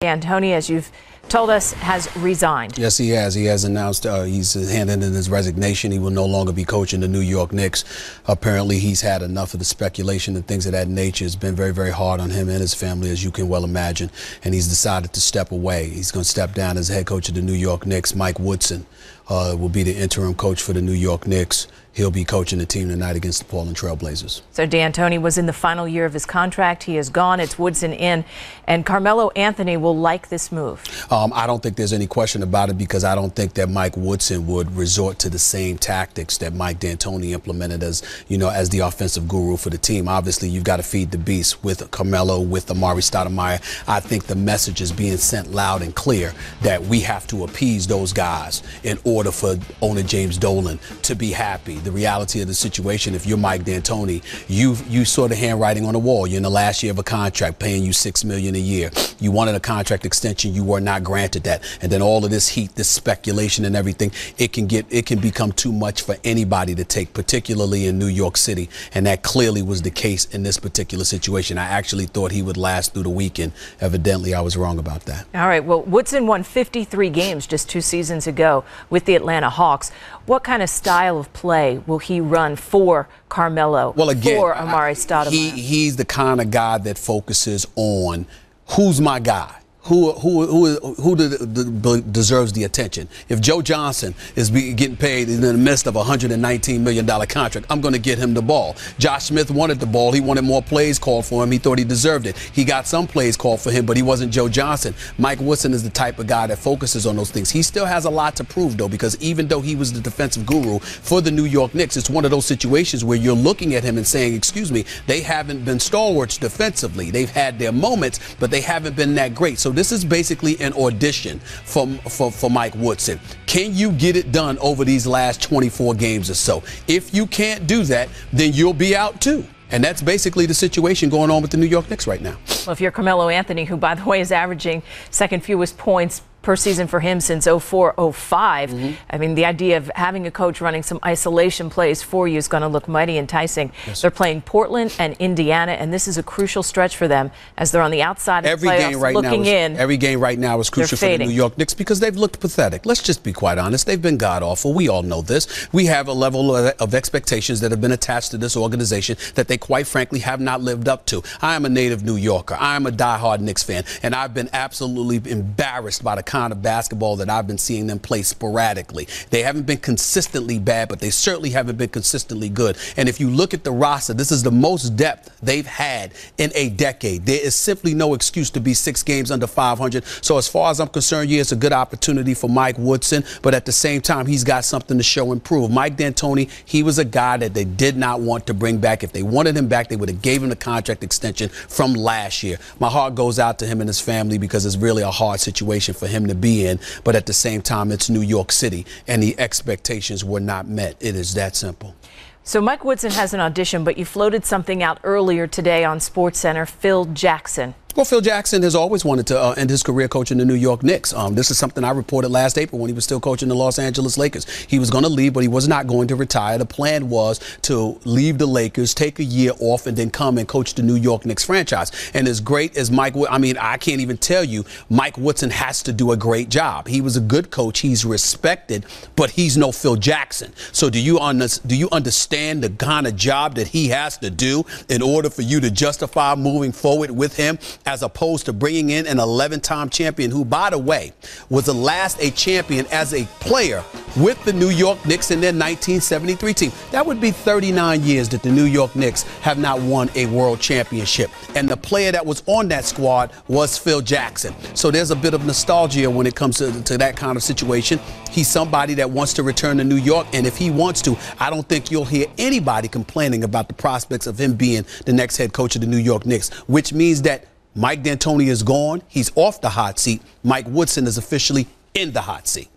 D'Antoni, as you've told us, has resigned. Yes, he has. He has announced he's handed in his resignation. He will no longer be coaching the New York Knicks. Apparently, he's had enough of the speculation and things of that nature. It's been very, very hard on him and his family, as you can well imagine. And he's decided to step away. He's going to step down as head coach of the New York Knicks. Mike Woodson will be the interim coach for the New York Knicks. He'll be coaching the team tonight against the Portland Trail Blazers. So D'Antoni was in the final year of his contract. He is gone. It's Woodson in. And Carmelo Anthony will like this move. I don't think there's any question about it, because I don't think that Mike Woodson would resort to the same tactics that Mike D'Antoni implemented as the offensive guru for the team. Obviously, you've got to feed the beast with Carmelo, with Amari Stoudemire. I think the message is being sent loud and clear that we have to appease those guys in order for owner James Dolan to be happy. The reality of the situation, if you're Mike D'Antoni, you saw the handwriting on the wall. You're in the last year of a contract, paying you $6 million a year. You wanted a contract extension, you were not granted that. And then all of this heat, this speculation and everything, it can become too much for anybody to take, particularly in New York City. And that clearly was the case in this particular situation. I actually thought he would last through the weekend. Evidently, I was wrong about that. All right. Well, Woodson won 53 games just 2 seasons ago with the Atlanta Hawks. What kind of style of play will he run for Carmelo, for Amari Stoudemire? He's the kind of guy that focuses on who's my guy. Who deserves the attention? If Joe Johnson is getting paid in the midst of a $119 million contract, I'm going to get him the ball. Josh Smith wanted the ball. He wanted more plays called for him. He thought he deserved it. He got some plays called for him, but he wasn't Joe Johnson. Mike Woodson is the type of guy that focuses on those things. He still has a lot to prove, though, because even though he was the defensive guru for the New York Knicks, it's one of those situations where you're looking at him and saying, excuse me, they haven't been stalwarts defensively. They've had their moments, but they haven't been that great. So this is basically an audition for Mike Woodson. Can you get it done over these last 24 games or so? If you can't do that, then you'll be out too. And that's basically the situation going on with the New York Knicks right now. Well, if you're Carmelo Anthony, who, by the way, is averaging second fewest points per season for him since 04-05. I mean, the idea of having a coach running some isolation plays for you is going to look mighty enticing. Yes. They're playing Portland and Indiana, and this is a crucial stretch for them as they're on the outside of the playoffs looking in. Every game right now is crucial for the New York Knicks because they've looked pathetic. Let's just be quite honest. They've been god-awful. We all know this. We have a level of expectations that have been attached to this organization that they quite frankly have not lived up to. I am a native New Yorker. I am a diehard Knicks fan, and I've been absolutely embarrassed by the kind of basketball that I've been seeing them play sporadically. They haven't been consistently bad, but they certainly haven't been consistently good. And if you look at the roster, this is the most depth they've had in a decade. There is simply no excuse to be 6 games under 500. So as far as I'm concerned, yeah, it's a good opportunity for Mike Woodson, but at the same time, he's got something to show and prove. Mike D'Antoni, he was a guy that they did not want to bring back. If they wanted him back, they would have gave him the contract extension from last year. My heart goes out to him and his family because it's really a hard situation for him to be in, but at the same time, it's New York City, and the expectations were not met. It is that simple. So Mike Woodson has an audition, but you floated something out earlier today on SportsCenter. Phil Jackson. Well, Phil Jackson has always wanted to end his career coaching the New York Knicks. This is something I reported last April when he was still coaching the Los Angeles Lakers. He was going to leave, but he was not going to retire. The plan was to leave the Lakers, take a year off, and then come and coach the New York Knicks franchise. And as great as Mike Woodson, I mean, I can't even tell you, Mike Woodson has to do a great job. He was a good coach. He's respected, but he's no Phil Jackson. So do you understand the kind of job that he has to do in order for you to justify moving forward with him, as opposed to bringing in an 11-time champion who, by the way, was the last a champion as a player with the New York Knicks in their 1973 team. That would be 39 years that the New York Knicks have not won a world championship. And the player that was on that squad was Phil Jackson. So there's a bit of nostalgia when it comes to that kind of situation. He's somebody that wants to return to New York, and if he wants to, I don't think you'll hear anybody complaining about the prospects of him being the next head coach of the New York Knicks, which means that Mike D'Antoni is gone. He's off the hot seat. Mike Woodson is officially in the hot seat.